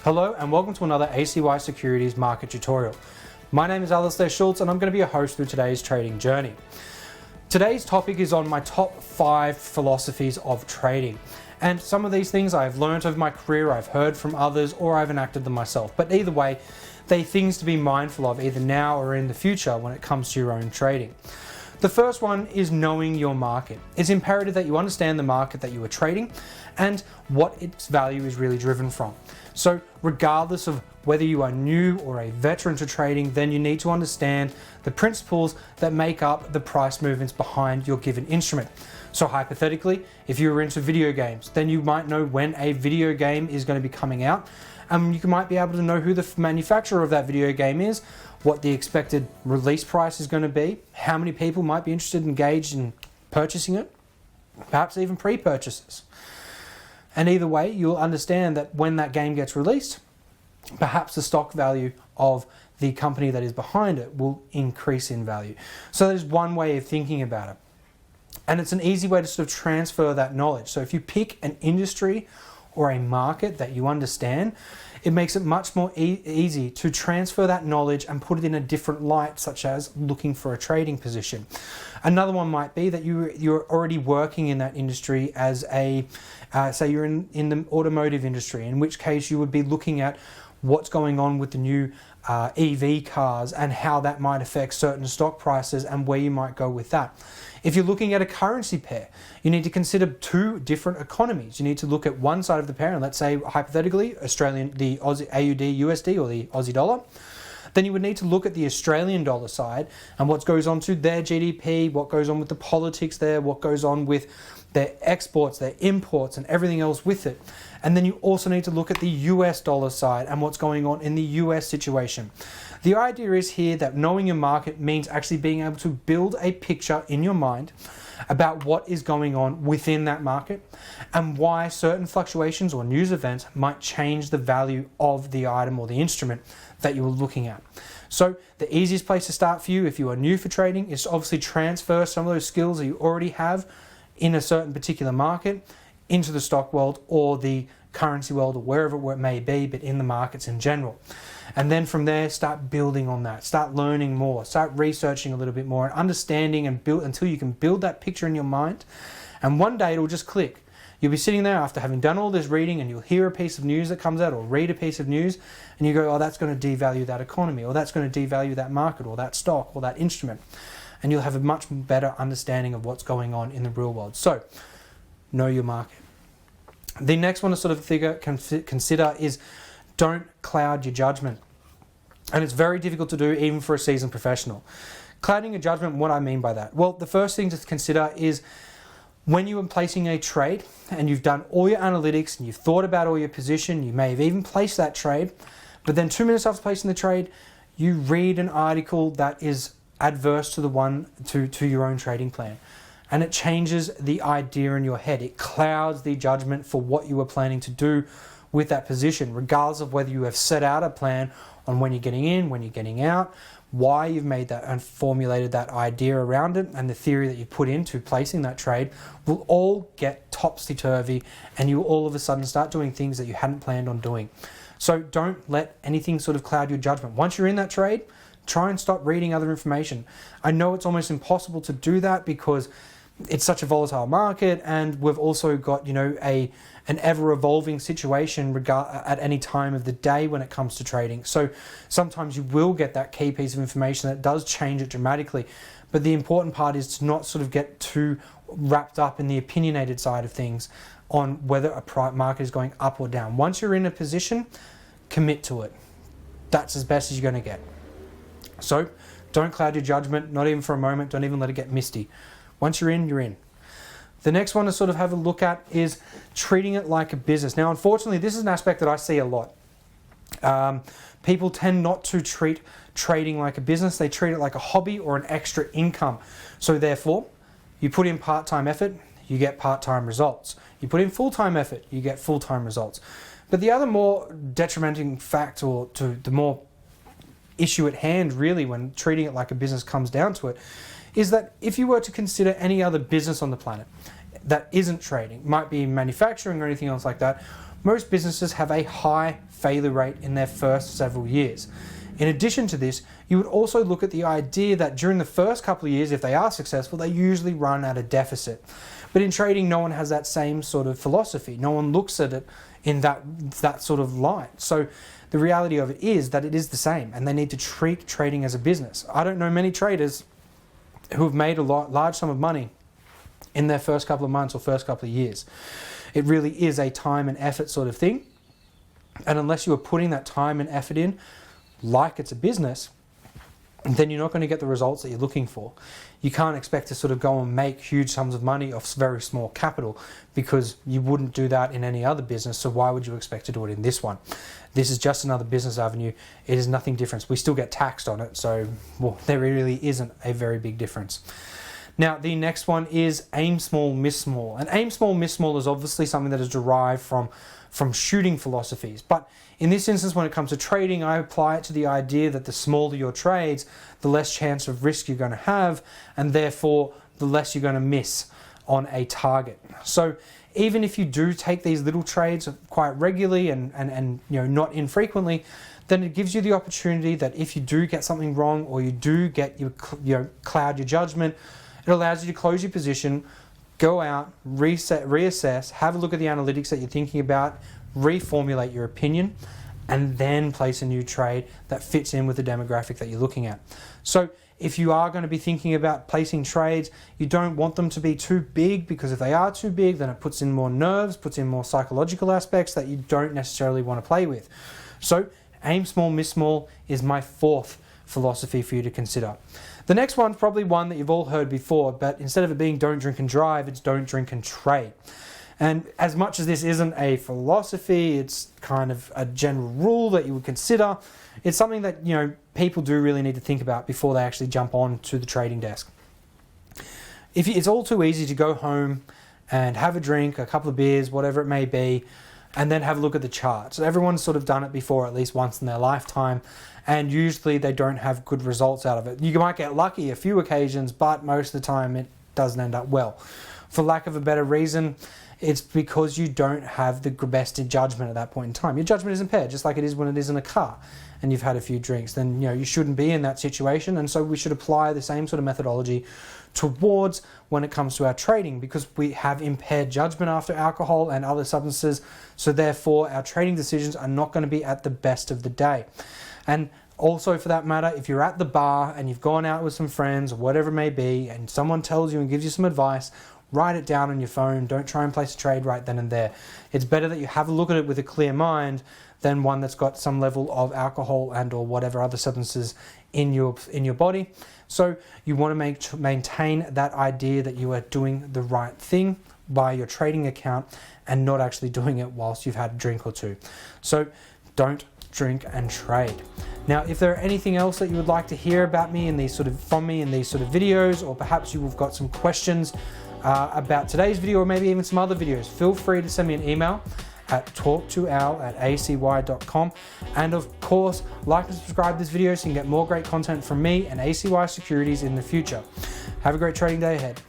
Hello and welcome to another acysecurities market tutorial. My name is Alistair Schultz and I'm going to be your host through today's trading journey. Today's topic is on my top 5 philosophies of trading. And some of these things I've learned over my career, I've heard from others, or I've enacted them myself. But either way, they're things to be mindful of either now or in the future when it comes to your own trading. The first one is knowing your market. It's imperative that you understand the market that you are trading and what its value is really driven from. So regardless of whether you are new or a veteran to trading, then you need to understand the principles that make up the price movements behind your given instrument. So hypothetically, if you're into video games, then you might know when a video game is going to be coming out. You might be able to know who the manufacturer of that video game is, what the expected release price is going to be, how many people might be interested, engaged in purchasing it, perhaps even pre-purchases. And either way, you'll understand that when that game gets released, perhaps the stock value of the company that is behind it will increase in value. So there's one way of thinking about it. And it's an easy way to sort of transfer that knowledge. So if you pick an industry or a market that you understand, it makes it much more easy to transfer that knowledge and put it in a different light, such as looking for a trading position. Another one might be that you're already working in that industry as say you're in the automotive industry, in which case you would be looking at what's going on with the new EV cars and how that might affect certain stock prices and where you might go with that. If you're looking at a currency pair, you need to consider 2 different economies. You need to look at one side of the pair, and let's say hypothetically the AUD USD or the Aussie dollar. Then you would need to look at the Australian dollar side and what goes on to their GDP, what goes on with the politics there, what goes on with their exports, their imports, and everything else with it. And then you also need to look at the US dollar side and what's going on in the US situation. The idea is here that knowing your market means actually being able to build a picture in your mind about what is going on within that market and why certain fluctuations or news events might change the value of the item or the instrument that you were looking at. So the easiest place to start for you if you are new for trading is to obviously transfer some of those skills that you already have in a certain particular market into the stock world or the currency world or wherever it may be, but in the markets in general. And then from there, start building on that, start learning more, start researching a little bit more and understanding and build until you can build that picture in your mind. And one day it'll just click. You'll be sitting there after having done all this reading and you'll hear a piece of news that comes out or read a piece of news and you go, oh, that's going to devalue that economy or that's going to devalue that market or that stock or that instrument. And you'll have a much better understanding of what's going on in the real world. So, know your market. The next one to sort of consider is don't cloud your judgment. And it's very difficult to do even for a seasoned professional. Clouding your judgment, what I mean by that? Well, the first thing to consider is when you are placing a trade and you've done all your analytics and you've thought about all your position, you may have even placed that trade, but then 2 minutes after placing the trade, you read an article that is adverse to the one to your own trading plan. And it changes the idea in your head. It clouds the judgment for what you were planning to do with that position, regardless of whether you have set out a plan on when you're getting in, when you're getting out, why you've made that and formulated that idea around it, and the theory that you put into placing that trade will all get topsy-turvy and you all of a sudden start doing things that you hadn't planned on doing. So don't let anything sort of cloud your judgment. Once you're in that trade, try and stop reading other information. I know it's almost impossible to do that because it's such a volatile market and we've also got, an ever-evolving situation at any time of the day when it comes to trading. So sometimes you will get that key piece of information that does change it dramatically. But the important part is to not sort of get too wrapped up in the opinionated side of things on whether a market is going up or down. Once you're in a position, commit to it. That's as best as you're going to get. So don't cloud your judgment, not even for a moment. Don't even let it get misty. Once you're in, you're in. The next one to sort of have a look at is treating it like a business. Now, unfortunately, this is an aspect that I see a lot. People tend not to treat trading like a business. They treat it like a hobby or an extra income. So therefore, you put in part-time effort, you get part-time results. You put in full-time effort, you get full-time results. But the other more detrimental fact, or to the more issue at hand really when treating it like a business comes down to it, is that if you were to consider any other business on the planet that isn't trading, might be manufacturing or anything else like that, most businesses have a high failure rate in their first several years. In addition to this, you would also look at the idea that during the first couple of years, if they are successful, they usually run at a deficit. But in trading, no one has that same sort of philosophy. No one looks at it in that sort of light. So the reality of it is that it is the same, and they need to treat trading as a business. I don't know many traders who have made a large sum of money in their first couple of months or first couple of years. It really is a time and effort sort of thing. And unless you are putting that time and effort in, like it's a business, then you're not going to get the results that you're looking for. You can't expect to sort of go and make huge sums of money off very small capital, because you wouldn't do that in any other business. So why would you expect to do it in this one? This is just another business avenue. It is nothing different. We still get taxed on it. So, well, there really isn't a very big difference. Now, the next one is aim small, miss small. And aim small, miss small is obviously something that is derived from shooting philosophies. But in this instance, when it comes to trading, I apply it to the idea that the smaller your trades, the less chance of risk you're going to have, and therefore the less you're going to miss on a target. So even if you do take these little trades quite regularly and not infrequently, then it gives you the opportunity that if you do get something wrong, or you do get cloud your judgment, it allows you to close your position, go out, reassess, have a look at the analytics that you're thinking about, reformulate your opinion, and then place a new trade that fits in with the demographic that you're looking at. So if you are going to be thinking about placing trades, you don't want them to be too big, because if they are too big, then it puts in more nerves, puts in more psychological aspects that you don't necessarily want to play with. So aim small, miss small is my fourth philosophy for you to consider. The next one's probably one that you've all heard before, but instead of it being don't drink and drive, it's don't drink and trade. And as much as this isn't a philosophy, it's kind of a general rule that you would consider. It's something that, people do really need to think about before they actually jump on to the trading desk. It's all too easy to go home and have a drink, a couple of beers, whatever it may be, and then have a look at the chart. So everyone's sort of done it before at least once in their lifetime, and usually they don't have good results out of it. You might get lucky a few occasions, but most of the time it doesn't end up well. For lack of a better reason, it's because you don't have the best judgment at that point in time. Your judgment is impaired, just like it is when it is in a car and you've had a few drinks. Then you shouldn't be in that situation, and so we should apply the same sort of methodology towards when it comes to our trading, because we have impaired judgment after alcohol and other substances. So therefore, our trading decisions are not going to be at the best of the day. And also, for that matter, if you're at the bar and you've gone out with some friends or whatever it may be, and someone tells you and gives you some advice, write it down on your phone. Don't try and place a trade right then and there. It's better that you have a look at it with a clear mind than one that's got some level of alcohol and or whatever other substances in your body. So you want to maintain that idea that you are doing the right thing by your trading account and not actually doing it whilst you've had a drink or two. So don't drink and trade. Now, if there are anything else that you would like to hear about me in these sort of videos, or perhaps you've got some questions about today's video or maybe even some other videos, feel free to send me an email at talktoal@acy.com. And of course, like and subscribe to this video so you can get more great content from me and ACY Securities in the future. Have a great trading day ahead.